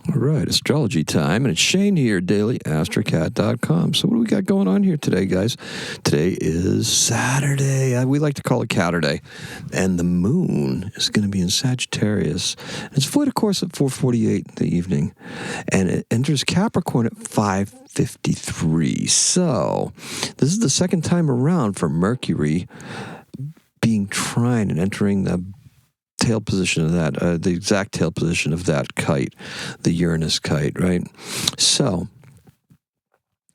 All right, astrology time, and it's Shane here, daily-astrocat.com. So what do we got going on here today, guys? Today is Saturday. We like to call it Catterday, and the moon is going to be in Sagittarius. It's void, of course, at 4:48 in the evening, and it enters Capricorn at 5:53. So this is the second time around for Mercury being trine and entering the tail position of that, the exact tail position of that kite, the Uranus kite, right? So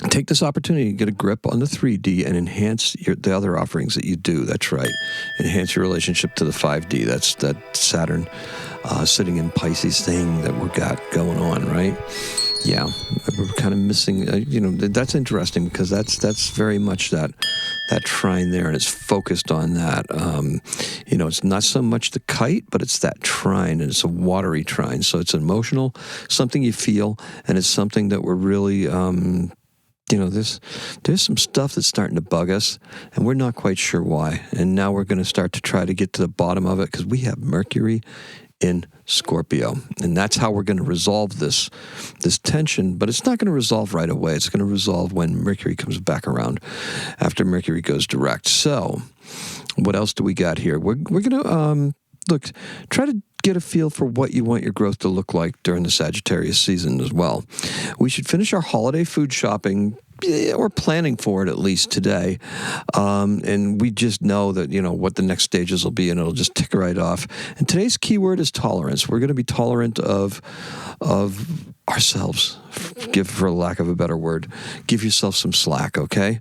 take this opportunity to get a grip on the 3D and enhance the other offerings that you do. That's right. Enhance your relationship to the 5D. That's that Saturn sitting in Pisces thing that we've got going on, right? Yeah, we're kind of missing, that's interesting because that's very much that trine there, and it's focused on that. It's not so much the kite, but it's that trine, and it's a watery trine. So it's emotional, something you feel, and it's something that we're really, there's some stuff that's starting to bug us, and we're not quite sure why. And now we're going to start to try to get to the bottom of it because we have Mercury in Scorpio, and that's how we're going to resolve this tension. But it's not going to resolve right away. It's going to resolve when Mercury comes back around, after Mercury goes direct. So what else do we got here? We're going to try to get a feel for what you want your growth to look like during the Sagittarius season as well. We should finish our holiday food shopping, or planning for it at least today. And we just know that, what the next stages will be, and it'll just tick right off. And today's keyword is tolerance. We're going to be tolerant of ourselves, for lack of a better word. Give yourself some slack, okay?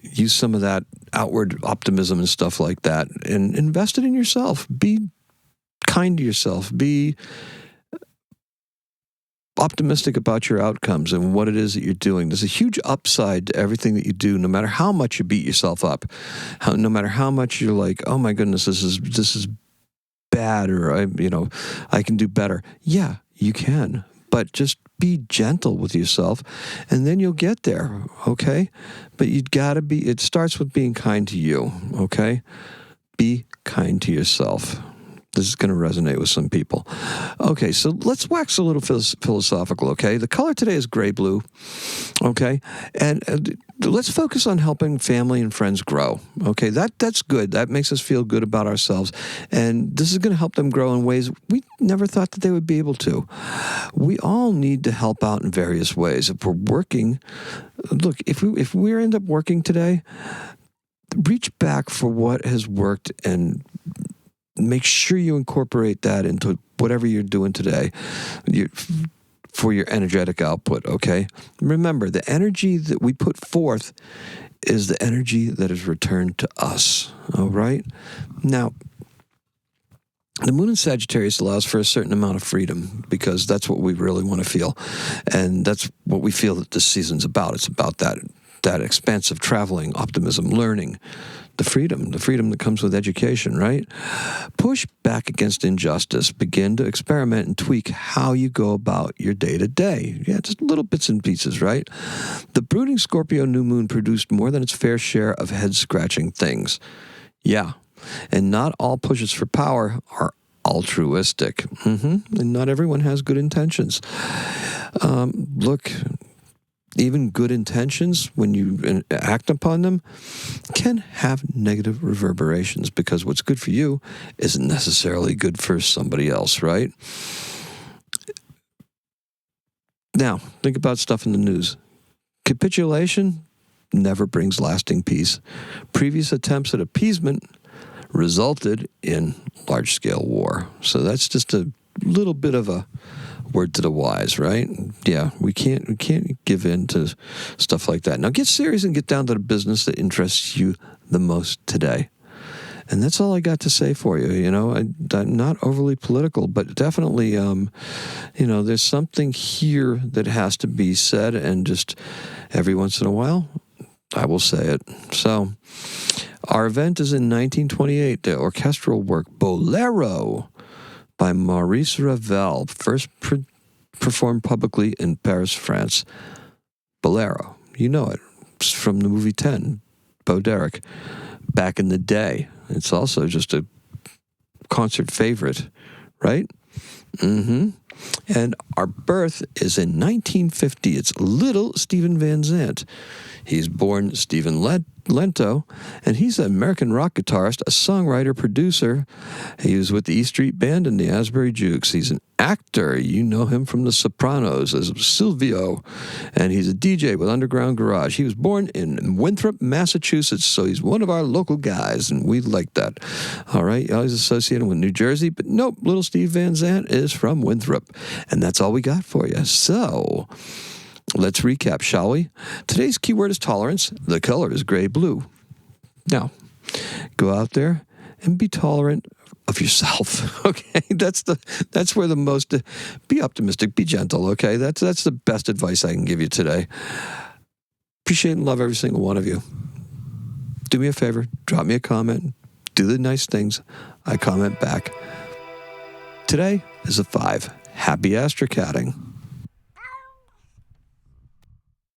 Use some of that outward optimism and stuff like that, and invest it in yourself. Be kind to yourself. Be optimistic about your outcomes and what it is that you're doing. There's a huge upside to everything that you do, no matter how much you beat yourself up, no matter how much you're like, oh my goodness, this is bad, or I can do better. Yeah, you can, but just be gentle with yourself, and then you'll get there, okay? But it starts with being kind to you, okay? Be kind to yourself. This is going to resonate with some people. Okay, so let's wax a little philosophical, okay? The color today is gray-blue, okay? And let's focus on helping family and friends grow, okay? That's good. That makes us feel good about ourselves. And this is going to help them grow in ways we never thought that they would be able to. We all need to help out in various ways. If we're working, look, if we end up working today, reach back for what has worked and make sure you incorporate that into whatever you're doing today for your energetic output, okay? Remember, the energy that we put forth is the energy that is returned to us, all right? Now, the moon in Sagittarius allows for a certain amount of freedom because that's what we really want to feel. And that's what we feel that this season's about. It's about that expansive traveling, optimism, learning, the freedom that comes with education, right? Push back against injustice. Begin to experiment and tweak how you go about your day-to-day. Yeah, just little bits and pieces, right? The brooding Scorpio new moon produced more than its fair share of head-scratching things. Yeah, and not all pushes for power are altruistic. And not everyone has good intentions. Look, even good intentions, when you act upon them, can have negative reverberations because what's good for you isn't necessarily good for somebody else, right? Now, think about stuff in the news. Capitulation never brings lasting peace. Previous attempts at appeasement resulted in large-scale war. So that's just a little bit of a word to the wise, right? Yeah, we can't give in to stuff like that. Now get serious and get down to the business that interests you the most today. And that's all I got to say for you. I'm not overly political, but definitely, there's something here that has to be said, and just every once in a while, I will say it. So, our event is in 1928, the orchestral work Bolero by Maurice Ravel, first performed publicly in Paris, France. Bolero, you know it. It's from the movie 10, Bo Derek, back in the day. It's also just a concert favorite, right? And our birth is in 1950. It's little Stephen Van Zandt. He's born Stephen Lento, and he's an American rock guitarist, a songwriter, producer. He was with the E Street Band and the Asbury Jukes. He's an actor. You know him from The Sopranos as Silvio, and he's a DJ with Underground Garage. He was born in Winthrop, Massachusetts, so he's one of our local guys, and we like that. All right, he's associated with New Jersey, but nope, little Steve Van Zandt is from Winthrop, and that's all we got for you. So let's recap, shall we? Today's keyword is tolerance. The color is gray-blue. Now, go out there and be tolerant of yourself, okay? That's where the most, be optimistic, be gentle, okay? That's the best advice I can give you today. Appreciate and love every single one of you. Do me a favor, drop me a comment, do the nice things, I comment back. Today is a 5. Happy astrocatting.